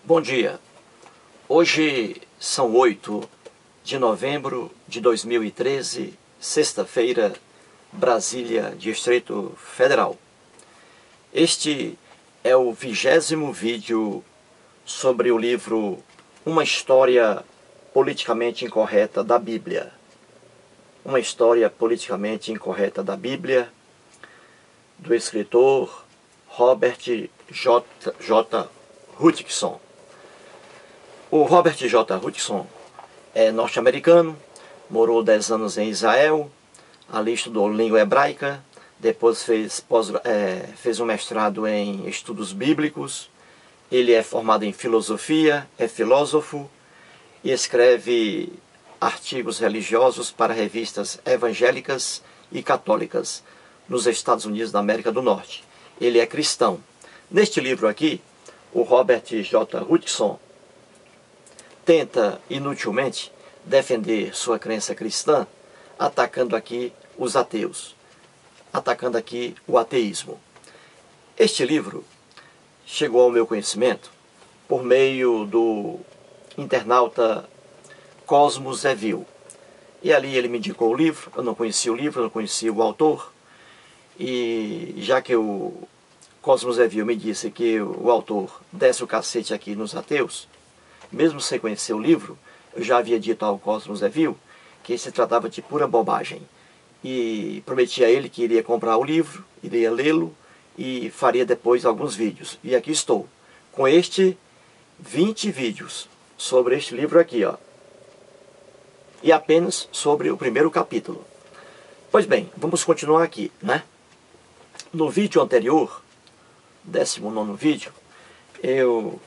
Bom dia, hoje são 8 de novembro de 2013, sexta-feira, Brasília, Distrito Federal. Este é o 20º vídeo sobre o livro Uma História Politicamente Incorreta da Bíblia. Uma História Politicamente Incorreta da Bíblia, do escritor Robert J. Hutchinson. O Robert J. Hutchinson é norte-americano, morou 10 anos em Israel, ali estudou língua hebraica, depois fez um mestrado em estudos bíblicos. Ele é formado em filosofia, é filósofo e escreve artigos religiosos para revistas evangélicas e católicas nos Estados Unidos da América do Norte. Ele é cristão. Neste livro aqui, o Robert J. Hutchinson tenta inutilmente defender sua crença cristã, atacando aqui os ateus, atacando aqui o ateísmo. Este livro chegou ao meu conhecimento por meio do internauta Cosmos Evil. E ali ele me indicou o livro. Eu não conhecia o livro, eu não conhecia o autor. E já que o Cosmos Evil me disse que o autor desce o cacete aqui nos ateus, mesmo sem conhecer o livro, eu já havia dito ao Cosmos Evil que se tratava de pura bobagem. E prometi a ele que iria comprar o livro, iria lê-lo e faria depois alguns vídeos. E aqui estou, com 20 vídeos sobre este livro aqui, ó. E apenas sobre o primeiro capítulo. Pois bem, vamos continuar aqui, né? No vídeo anterior, 19º vídeo, eu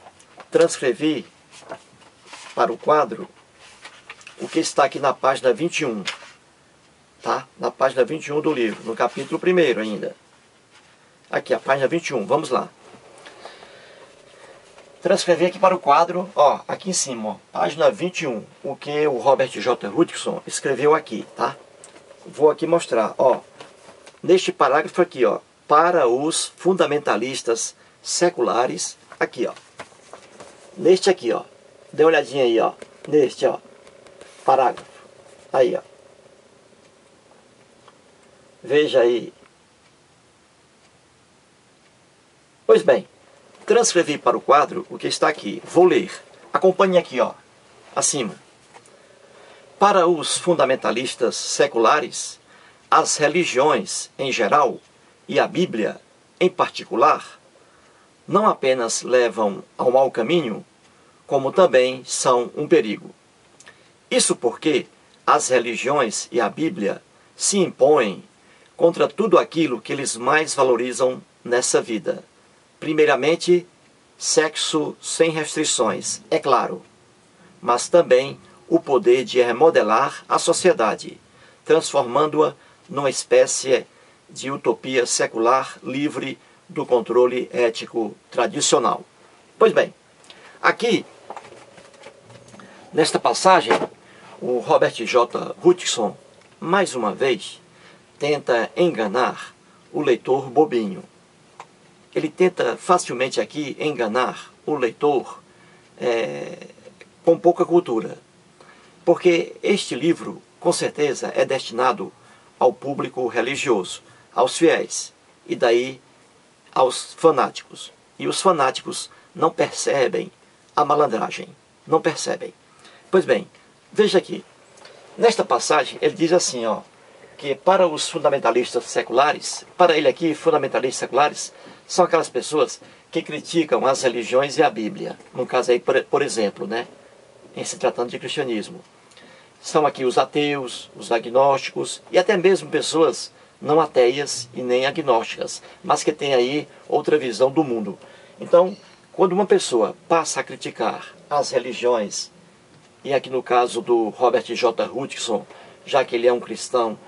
transcrevi para o quadro o que está aqui na página 21, tá? Na página 21 do livro, no capítulo 1º ainda. Aqui, a página 21, vamos lá. Transcrevi aqui para o quadro, ó, aqui em cima, ó, página 21, o que o Robert J. Hutchinson escreveu aqui, tá? Vou aqui mostrar, ó, neste parágrafo aqui, ó, para os fundamentalistas seculares, aqui, ó, neste aqui, ó, dê uma olhadinha aí, ó, neste, ó, parágrafo, aí, ó, veja aí. Pois bem, transcrevi para o quadro o que está aqui. Vou ler. Acompanhe aqui, ó, acima. Para os fundamentalistas seculares, as religiões em geral e a Bíblia em particular não apenas levam ao mau caminho, como também são um perigo. Isso porque as religiões e a Bíblia se impõem contra tudo aquilo que eles mais valorizam nessa vida. Primeiramente, sexo sem restrições, é claro, mas também o poder de remodelar a sociedade, transformando-a numa espécie de utopia secular livre do controle ético tradicional. Pois bem, aqui, nesta passagem, o Robert J. Hutchinson, mais uma vez, tenta enganar o leitor bobinho. Ele tenta facilmente aqui enganar o leitor com pouca cultura. Porque este livro, com certeza, é destinado ao público religioso, aos fiéis, e daí aos fanáticos. E os fanáticos não percebem a malandragem, não percebem. Pois bem, veja aqui, nesta passagem ele diz assim, ó, que para os fundamentalistas seculares, para ele aqui, fundamentalistas seculares, são aquelas pessoas que criticam as religiões e a Bíblia. No caso aí, por exemplo, né, em se tratando de cristianismo. São aqui os ateus, os agnósticos e até mesmo pessoas não ateias e nem agnósticas, mas que têm aí outra visão do mundo. Então, quando uma pessoa passa a criticar as religiões, e aqui no caso do Robert J. Hutchinson, já que ele é um cristão,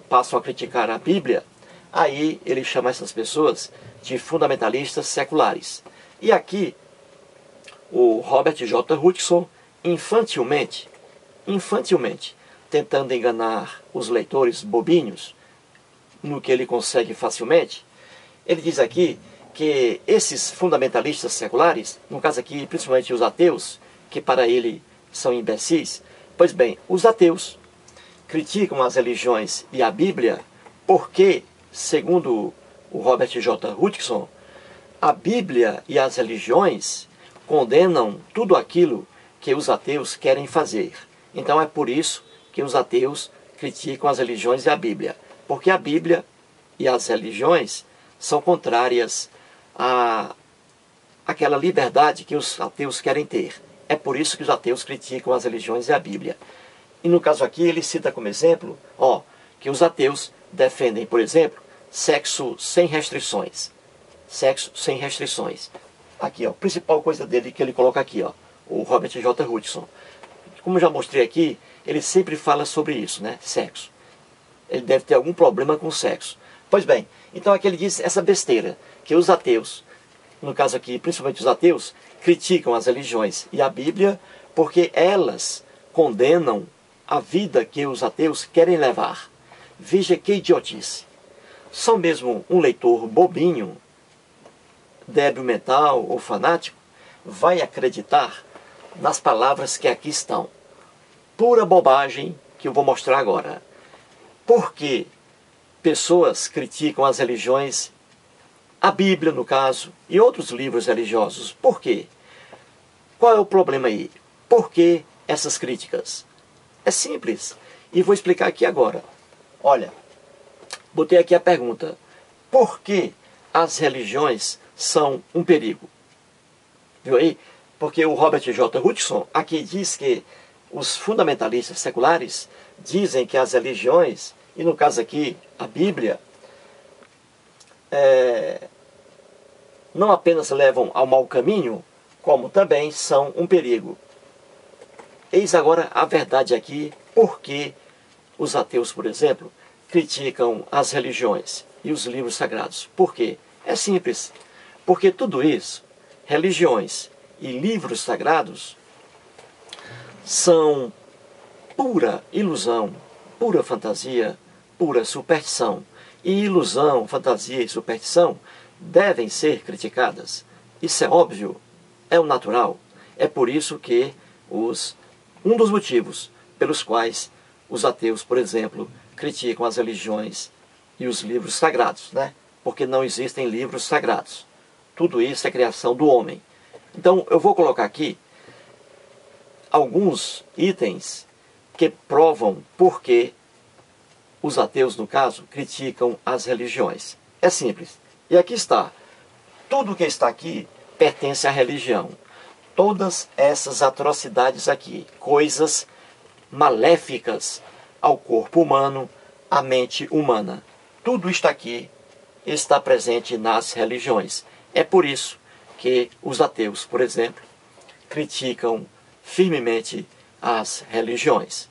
passam a criticar a Bíblia, aí ele chama essas pessoas de fundamentalistas seculares. E aqui, o Robert J. Hutchinson, infantilmente, tentando enganar os leitores bobinhos, no que ele consegue facilmente, ele diz aqui que esses fundamentalistas seculares, no caso aqui principalmente os ateus, que para ele são imbecis, pois bem, os ateus criticam as religiões e a Bíblia porque, segundo o Robert J. Hutchinson, a Bíblia e as religiões condenam tudo aquilo que os ateus querem fazer. Então é por isso que os ateus criticam as religiões e a Bíblia, porque a Bíblia e as religiões são contrárias àquela liberdade que os ateus querem ter. É por isso que os ateus criticam as religiões e a Bíblia. E no caso aqui ele cita como exemplo, que os ateus defendem, por exemplo, sexo sem restrições. Sexo sem restrições. Aqui, a principal coisa dele que ele coloca aqui, o Robert J. Hutchinson. Como eu já mostrei aqui, ele sempre fala sobre isso, né? Sexo. Ele deve ter algum problema com sexo. Pois bem, então aqui ele diz essa besteira, que os ateus, no caso aqui, principalmente os ateus, criticam as religiões e a Bíblia porque elas condenam a vida que os ateus querem levar. Veja que idiotice. Só mesmo um leitor bobinho, débil mental ou fanático, vai acreditar nas palavras que aqui estão. Pura bobagem que eu vou mostrar agora. Por que pessoas criticam as religiões, a Bíblia no caso, e outros livros religiosos? Por quê? Qual é o problema aí? Por que essas críticas? É simples, e vou explicar aqui agora. Olha, botei aqui a pergunta: por que as religiões são um perigo? Viu aí? Porque o Robert J. Hutchinson aqui diz que os fundamentalistas seculares dizem que as religiões, e no caso aqui a Bíblia, não apenas levam ao mau caminho, como também são um perigo. Eis agora a verdade aqui, porque os ateus, por exemplo, criticam as religiões e os livros sagrados. Por quê? É simples. Porque tudo isso, religiões e livros sagrados, são pura ilusão, pura fantasia, pura superstição. E ilusão, fantasia e superstição devem ser criticadas. Isso é óbvio, é o natural. É por isso que um dos motivos pelos quais os ateus, por exemplo, criticam as religiões e os livros sagrados, né? Porque não existem livros sagrados. Tudo isso é criação do homem. Então, eu vou colocar aqui alguns itens que provam por que os ateus, no caso, criticam as religiões. É simples. E aqui está. Tudo que está aqui pertence à religião. Todas essas atrocidades aqui, coisas maléficas ao corpo humano, à mente humana. Tudo isto aqui está presente nas religiões. É por isso que os ateus, por exemplo, criticam firmemente as religiões.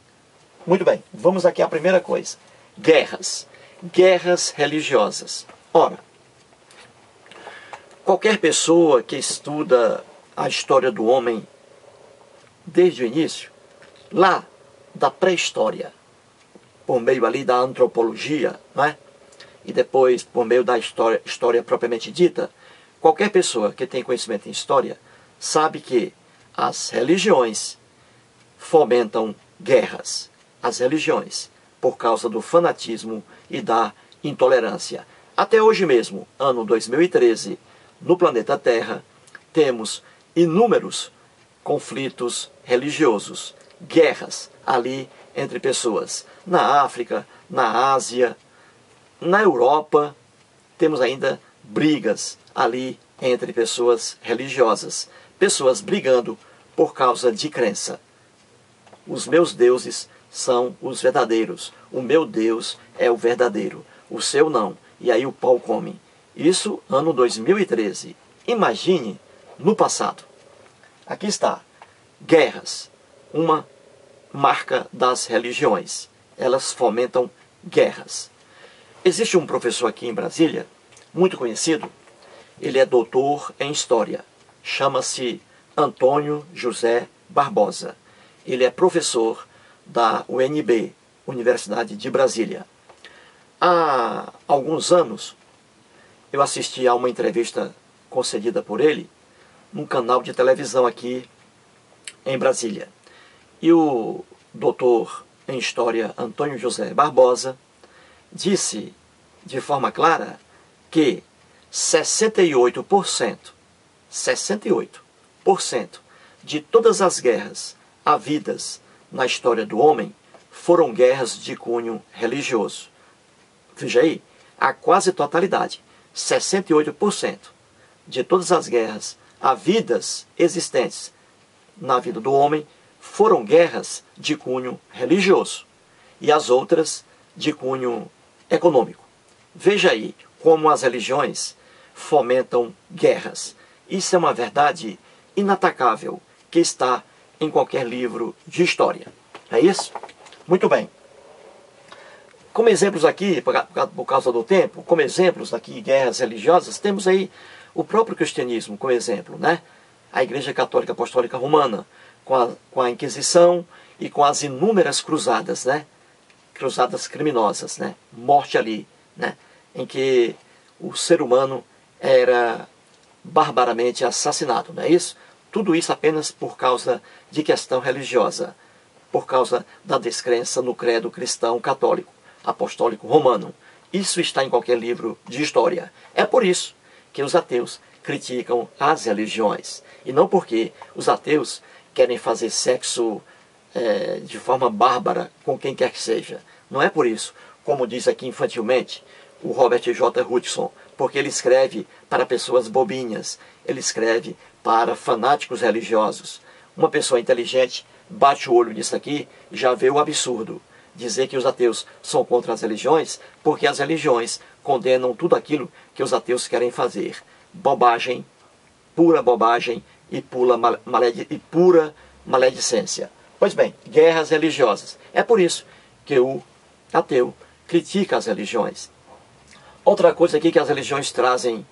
Muito bem, vamos aqui à primeira coisa. Guerras. Guerras religiosas. Ora, qualquer pessoa que estuda a história do homem desde o início, lá da pré-história, por meio ali da antropologia, não é? E depois por meio da história propriamente dita, qualquer pessoa que tem conhecimento em história sabe que as religiões fomentam guerras. As religiões, por causa do fanatismo e da intolerância. Até hoje mesmo, ano 2013, no planeta Terra, temos inúmeros conflitos religiosos, guerras ali entre pessoas. Na África, na Ásia, na Europa, temos ainda brigas ali entre pessoas religiosas. Pessoas brigando por causa de crença. Os meus deuses são os verdadeiros. O meu Deus é o verdadeiro. O seu não. E aí o pau come. Isso ano 2013. Imagine no passado. Aqui está. Guerras. Uma marca das religiões. Elas fomentam guerras. Existe um professor aqui em Brasília, muito conhecido. Ele é doutor em História. Chama-se Antônio José Barbosa. Ele é professor da UNB, Universidade de Brasília. Há alguns anos, eu assisti a uma entrevista concedida por ele num canal de televisão aqui em Brasília. E o doutor em História Antônio José Barbosa disse de forma clara que 68% de todas as guerras havidas na história do homem foram guerras de cunho religioso. Veja aí, a quase totalidade, 68% de todas as guerras havidas, existentes na vida do homem, foram guerras de cunho religioso e as outras de cunho econômico. Veja aí como as religiões fomentam guerras. Isso é uma verdade inatacável que está em qualquer livro de história. É isso? Muito bem. Como exemplos aqui, por causa do tempo, como exemplos aqui, guerras religiosas, temos aí o próprio cristianismo como exemplo, né? A Igreja Católica Apostólica Romana, com a Inquisição e com as inúmeras cruzadas, né? Cruzadas criminosas, né? Morte ali, né? Em que o ser humano era barbaramente assassinado, não é isso? Tudo isso apenas por causa de questão religiosa, por causa da descrença no credo cristão católico, apostólico romano. Isso está em qualquer livro de história. É por isso que os ateus criticam as religiões. E não porque os ateus querem fazer sexo de forma bárbara com quem quer que seja. Não é por isso, como diz aqui infantilmente o Robert J. Hutchison, porque ele escreve para pessoas bobinhas, ele escreve para fanáticos religiosos. Uma pessoa inteligente bate o olho nisso aqui e já vê o absurdo. Dizer que os ateus são contra as religiões, porque as religiões condenam tudo aquilo que os ateus querem fazer. Bobagem, pura bobagem e pura maledicência. Pois bem, guerras religiosas. É por isso que o ateu critica as religiões. Outra coisa aqui que as religiões trazem,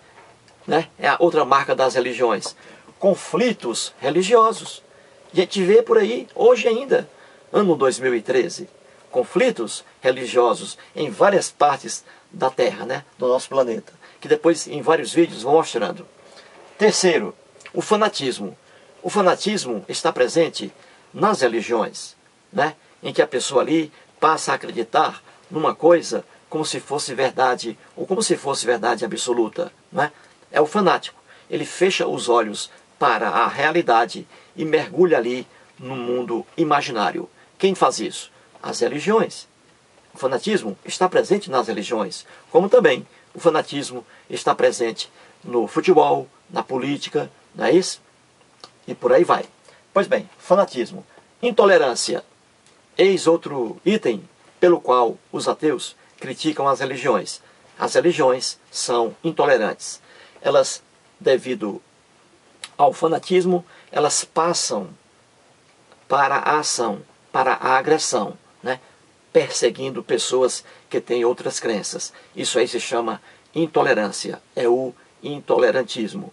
né, é a outra marca das religiões. Conflitos religiosos. A gente vê por aí, hoje ainda, ano 2013, conflitos religiosos em várias partes da Terra, né, do nosso planeta, que depois em vários vídeos vou mostrando. Terceiro, o fanatismo. O fanatismo está presente nas religiões, né, em que a pessoa ali passa a acreditar numa coisa como se fosse verdade, ou como se fosse verdade absoluta, né? É o fanático. Ele fecha os olhos para a realidade e mergulha ali no mundo imaginário. Quem faz isso? As religiões. O fanatismo está presente nas religiões, como também o fanatismo está presente no futebol, na política, não é isso? E por aí vai. Pois bem, fanatismo. Intolerância. Eis outro item pelo qual os ateus criticam as religiões. As religiões são intolerantes. Elas, devido ao fanatismo, elas passam para a ação, para a agressão, né? Perseguindo pessoas que têm outras crenças. Isso aí se chama intolerância, é o intolerantismo,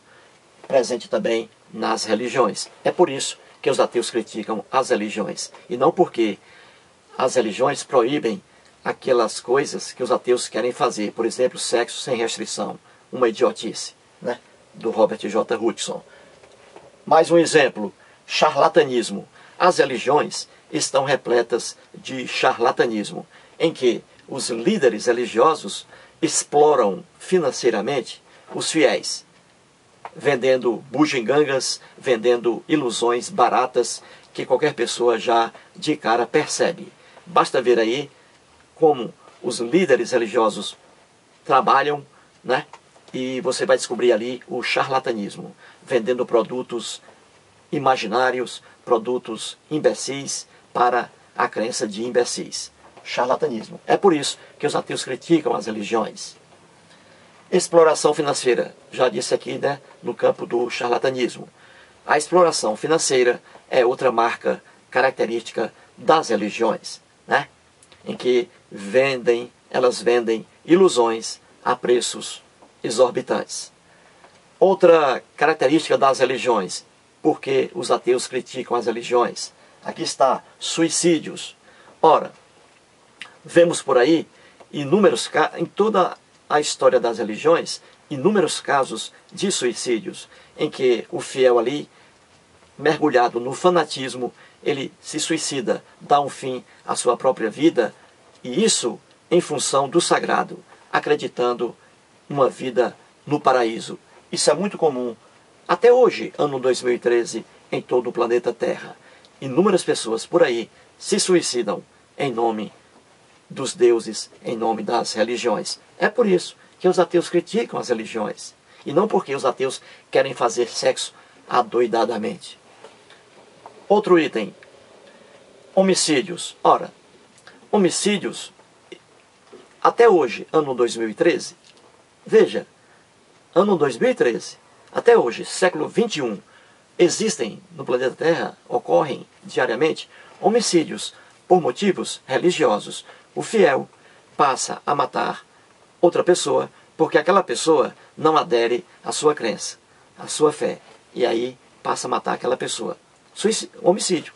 presente também nas religiões. É por isso que os ateus criticam as religiões, e não porque as religiões proíbem aquelas coisas que os ateus querem fazer, por exemplo, sexo sem restrição, uma idiotice, né? Do Robert J. Hutchison. Mais um exemplo, charlatanismo. As religiões estão repletas de charlatanismo, em que os líderes religiosos exploram financeiramente os fiéis, vendendo bugigangas, vendendo ilusões baratas que qualquer pessoa já de cara percebe. Basta ver aí como os líderes religiosos trabalham, né? E você vai descobrir ali o charlatanismo, vendendo produtos imaginários, produtos imbecis para a crença de imbecis. Charlatanismo. É por isso que os ateus criticam as religiões. Exploração financeira. Já disse aqui, né, no campo do charlatanismo. A exploração financeira é outra marca característica das religiões, né? Em que elas vendem ilusões a preços exorbitantes. Outra característica das religiões, porque os ateus criticam as religiões. Aqui está, suicídios. Ora, vemos por aí inúmeros casos, em toda a história das religiões, inúmeros casos de suicídios em que o fiel ali, mergulhado no fanatismo, ele se suicida, dá um fim à sua própria vida, e isso em função do sagrado, acreditando uma vida no paraíso. Isso é muito comum até hoje, ano 2013, em todo o planeta Terra. Inúmeras pessoas por aí se suicidam em nome dos deuses, em nome das religiões. É por isso que os ateus criticam as religiões, e não porque os ateus querem fazer sexo adoidadamente. Outro item, homicídios. Ora, homicídios, até hoje, ano 2013, veja, ano 2013, até hoje, século 21, existem no planeta Terra, ocorrem diariamente, homicídios por motivos religiosos. O fiel passa a matar outra pessoa porque aquela pessoa não adere à sua crença, à sua fé. E aí passa a matar aquela pessoa. Homicídio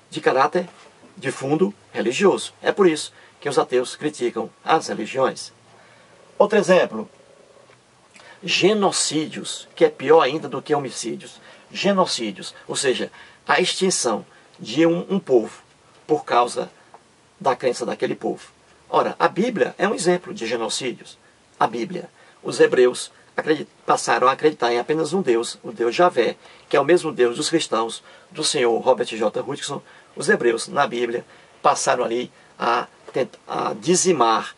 de caráter, de fundo religioso. É por isso que os ateus criticam as religiões. Outro exemplo, genocídios, que é pior ainda do que homicídios. Genocídios, ou seja, a extinção de um povo por causa da crença daquele povo. Ora, a Bíblia é um exemplo de genocídios. A Bíblia, os hebreus passaram a acreditar em apenas um Deus, o Deus Javé, que é o mesmo Deus dos cristãos, do senhor Robert J. Hutchinson. Os hebreus, na Bíblia, passaram ali a dizimar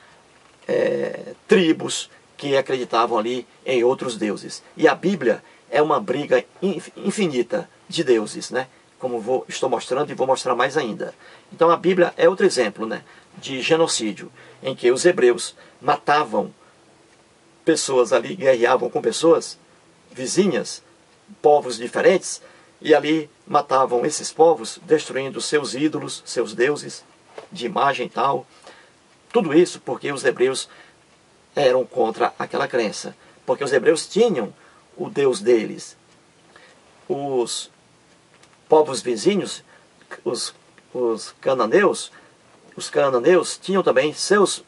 tribos que acreditavam ali em outros deuses. E a Bíblia é uma briga infinita de deuses, né? Como estou mostrando e vou mostrar mais ainda. Então a Bíblia é outro exemplo, né, de genocídio, em que os hebreus matavam pessoas ali, guerreavam com pessoas vizinhas, povos diferentes, e ali matavam esses povos, destruindo seus ídolos, seus deuses, de imagem e tal. Tudo isso porque os hebreus eram contra aquela crença. Porque os hebreus tinham o Deus deles. Os povos vizinhos, os cananeus tinham também seus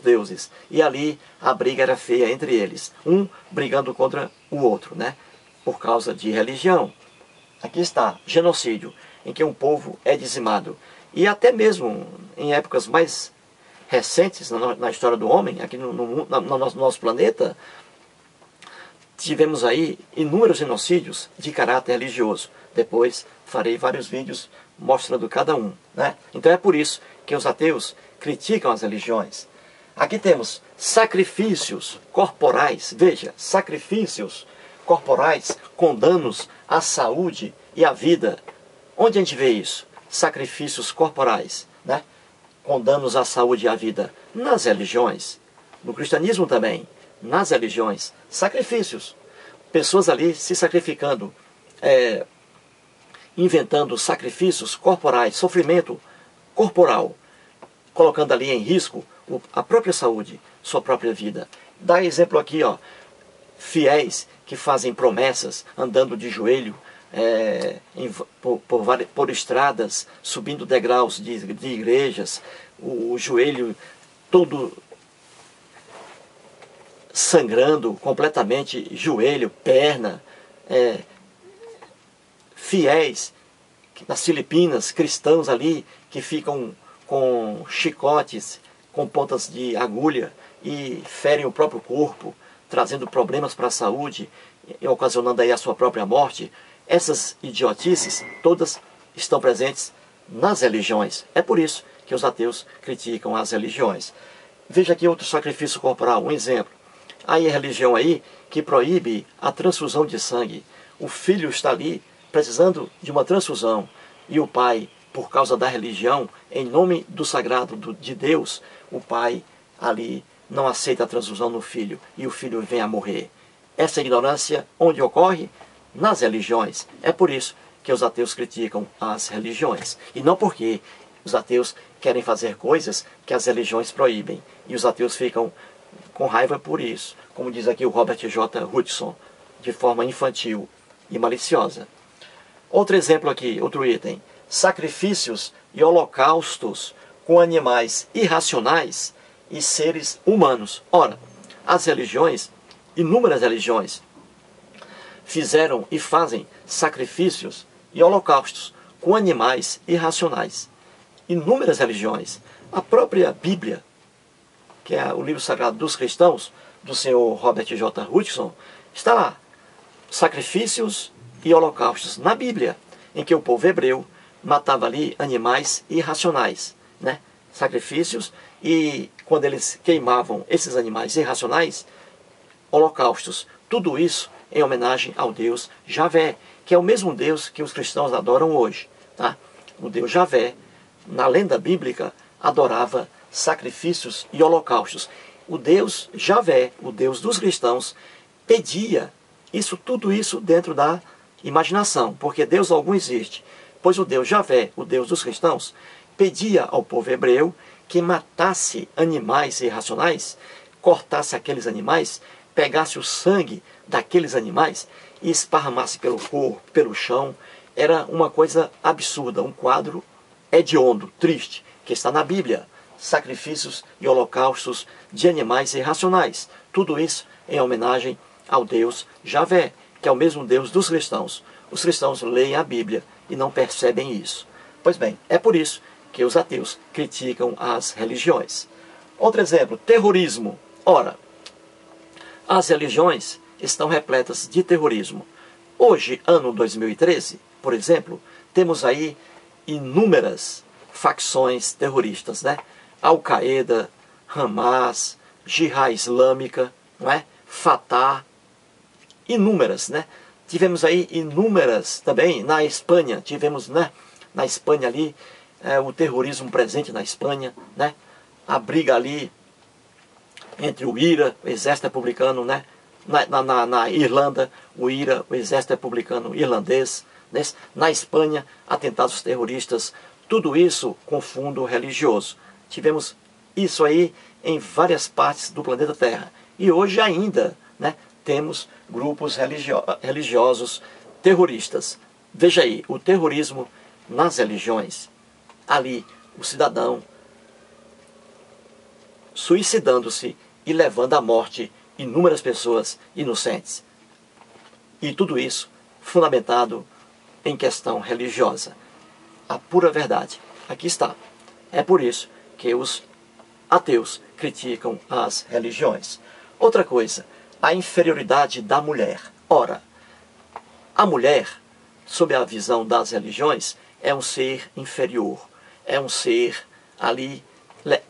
deuses. E ali a briga era feia entre eles. Um brigando contra o outro, né? Por causa de religião. Aqui está, genocídio, em que um povo é dizimado. E até mesmo em épocas mais recentes na história do homem, aqui no nosso planeta, tivemos aí inúmeros genocídios de caráter religioso. Depois farei vários vídeos mostrando cada um, né? Então é por isso que os ateus criticam as religiões. Aqui temos sacrifícios corporais, veja, sacrifícios corporais com danos à saúde e à vida. Onde a gente vê isso? Sacrifícios corporais, né? Com danos à saúde e à vida. Nas religiões, no cristianismo também, nas religiões, sacrifícios. Pessoas ali se sacrificando, inventando sacrifícios corporais, sofrimento corporal, colocando ali em risco a própria saúde, sua própria vida. Dá exemplo aqui, ó, fiéis que fazem promessas, andando de joelho, por estradas, subindo degraus de igrejas, o joelho todo sangrando completamente, joelho, perna, fiéis nas Filipinas, cristãos ali, que ficam com chicotes, com pontas de agulha e ferem o próprio corpo, trazendo problemas para a saúde e ocasionando aí a sua própria morte. Essas idiotices todas estão presentes nas religiões. É por isso que os ateus criticam as religiões. Veja aqui outro sacrifício corporal, um exemplo. Há a religião aí que proíbe a transfusão de sangue. O filho está ali precisando de uma transfusão e o pai, por causa da religião, em nome do sagrado de Deus, o pai ali não aceita a transfusão no filho e o filho vem a morrer. Essa ignorância onde ocorre? Nas religiões. É por isso que os ateus criticam as religiões. E não porque os ateus querem fazer coisas que as religiões proíbem. E os ateus ficam com raiva por isso. Como diz aqui o Robert J. Hutchinson, de forma infantil e maliciosa. Outro exemplo aqui, outro item. Sacrifícios e holocaustos com animais irracionais e seres humanos. Ora, as religiões inúmeras religiões fizeram e fazem sacrifícios e holocaustos com animais irracionais. Inúmeras religiões. A própria Bíblia, que é o livro sagrado dos cristãos, do senhor Robert J. Hutchinson, está lá. Sacrifícios e holocaustos na Bíblia, em que o povo hebreu matava ali animais irracionais, né? Sacrifícios, e quando eles queimavam esses animais irracionais, holocaustos. Tudo isso em homenagem ao Deus Javé, que é o mesmo Deus que os cristãos adoram hoje, tá? O Deus Javé, na lenda bíblica, adorava sacrifícios e holocaustos. O Deus Javé, o Deus dos cristãos, pedia tudo isso dentro da imaginação, porque Deus algum existe. Pois o Deus Javé, o Deus dos cristãos, pedia ao povo hebreu que matasse animais irracionais, cortasse aqueles animais, pegasse o sangue daqueles animais e esparramasse pelo corpo, pelo chão. Era uma coisa absurda, um quadro hediondo, triste, que está na Bíblia. Sacrifícios e holocaustos de animais irracionais. Tudo isso em homenagem ao Deus Javé, que é o mesmo Deus dos cristãos. Os cristãos leem a Bíblia e não percebem isso. Pois bem, é por isso que os ateus criticam as religiões. Outro exemplo, terrorismo. Ora, as religiões estão repletas de terrorismo. Hoje, ano 2013, por exemplo, temos aí inúmeras facções terroristas, né? Al-Qaeda, Hamas, Jihad Islâmica, não é? Fatah, inúmeras, né? Tivemos aí inúmeras também na Espanha, tivemos, né, na Espanha ali, o terrorismo presente na Espanha, né? A briga ali entre o IRA, o Exército Republicano, né? Na Irlanda, o IRA, o Exército Republicano Irlandês, né? Na Espanha, atentados terroristas, tudo isso com fundo religioso. Tivemos isso aí em várias partes do planeta Terra. E hoje ainda, né, temos grupos religiosos terroristas. Veja aí, o terrorismo nas religiões. Ali, o cidadão suicidando-se e levando à morte inúmeras pessoas inocentes. E tudo isso fundamentado em questão religiosa. A pura verdade. Aqui está. É por isso que os ateus criticam as religiões. Outra coisa, a inferioridade da mulher. Ora, a mulher, sob a visão das religiões, é um ser inferior. É um ser ali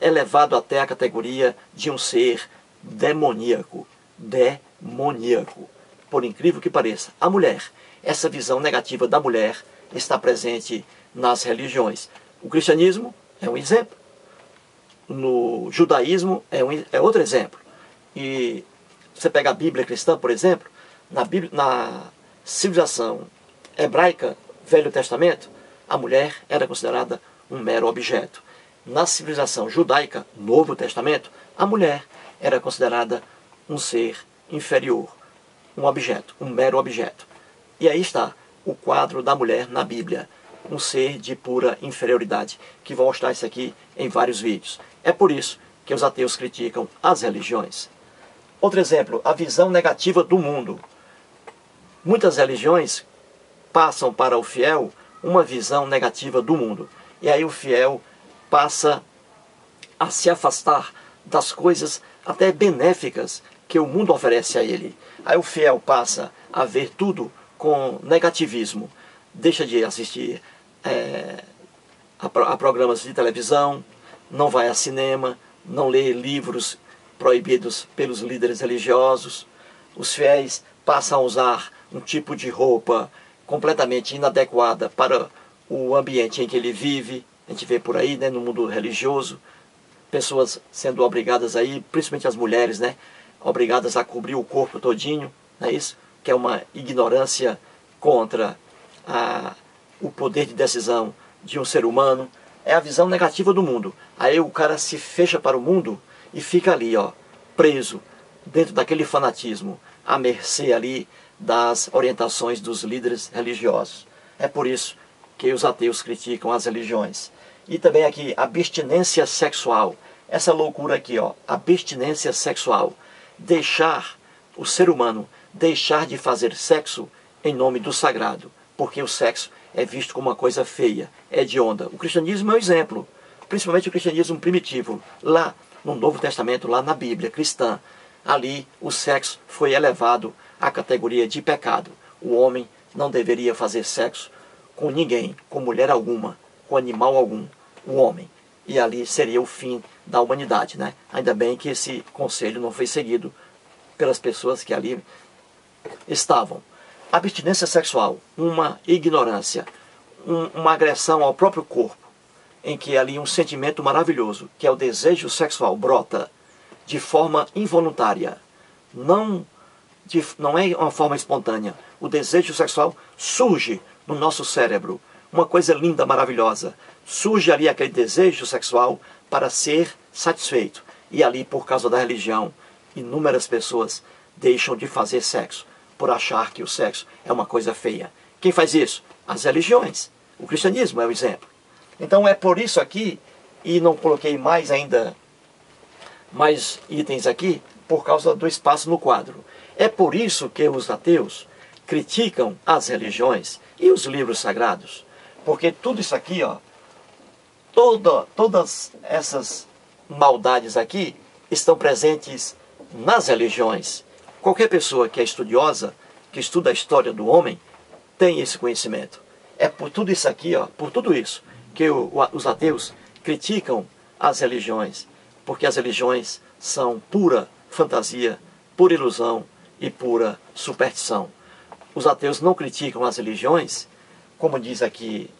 elevado até a categoria de um ser demoníaco. Demoníaco. Por incrível que pareça, a mulher, essa visão negativa da mulher está presente nas religiões. O cristianismo é um exemplo. No judaísmo é outro exemplo. E você pega a Bíblia cristã, por exemplo, na civilização hebraica, Velho Testamento, a mulher era considerada um mero objeto. Na civilização judaica, Novo Testamento, a mulher era considerada um ser inferior, um objeto, um mero objeto. E aí está o quadro da mulher na Bíblia, um ser de pura inferioridade, que vou mostrar isso aqui em vários vídeos. É por isso que os ateus criticam as religiões. Outro exemplo, a visão negativa do mundo. Muitas religiões passam para o fiel uma visão negativa do mundo. E aí o fiel passa a se afastar das coisas até benéficas que o mundo oferece a ele. Aí o fiel passa a ver tudo com negativismo. Deixa de assistir a programas de televisão, não vai a cinema, não lê livros proibidos pelos líderes religiosos. Os fiéis passam a usar um tipo de roupa completamente inadequada para o ambiente em que ele vive. A gente vê por aí, né, no mundo religioso, pessoas sendo obrigadas aí, principalmente as mulheres, né, obrigadas a cobrir o corpo todinho, não é isso? Que é uma ignorância contra o poder de decisão de um ser humano. É a visão negativa do mundo. Aí o cara se fecha para o mundo e fica ali, ó, preso dentro daquele fanatismo, à mercê ali das orientações dos líderes religiosos. É por isso que os ateus criticam as religiões. E também aqui, abstinência sexual. Essa loucura aqui, ó, abstinência sexual. Deixar o ser humano deixar de fazer sexo em nome do sagrado, porque o sexo é visto como uma coisa feia, hedionda. O cristianismo é um exemplo, principalmente o cristianismo primitivo. Lá no Novo Testamento, lá na Bíblia cristã, ali o sexo foi elevado à categoria de pecado. O homem não deveria fazer sexo com ninguém, com mulher alguma, com animal algum, o homem. E ali seria o fim da humanidade, né? Ainda bem que esse conselho não foi seguido pelas pessoas que ali estavam. Abstinência sexual, uma ignorância, uma agressão ao próprio corpo, em que ali um sentimento maravilhoso, que é o desejo sexual, brota de forma involuntária. Não é uma forma espontânea. O desejo sexual surge no nosso cérebro. Uma coisa linda, maravilhosa. Surge ali aquele desejo sexual para ser satisfeito. E ali, por causa da religião, inúmeras pessoas deixam de fazer sexo por achar que o sexo é uma coisa feia. Quem faz isso? As religiões. O cristianismo é o exemplo. Então é por isso aqui, e não coloquei mais itens aqui, por causa do espaço no quadro. É por isso que os ateus criticam as religiões e os livros sagrados. Porque tudo isso aqui, ó, todas essas maldades aqui estão presentes nas religiões. Qualquer pessoa que é estudiosa, que estuda a história do homem, tem esse conhecimento. É por tudo isso aqui, ó, por tudo isso, que os ateus criticam as religiões, porque as religiões são pura fantasia, pura ilusão e pura superstição. Os ateus não criticam as religiões, como diz aqui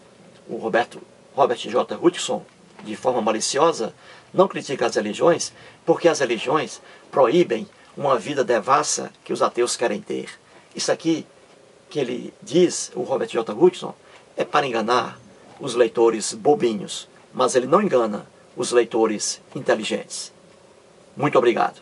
o Robert J. Hutchinson, de forma maliciosa, não critica as religiões, porque as religiões proíbem uma vida devassa que os ateus querem ter. Isso aqui que ele diz, o Robert J. Hutchinson, é para enganar os leitores bobinhos, mas ele não engana os leitores inteligentes. Muito obrigado.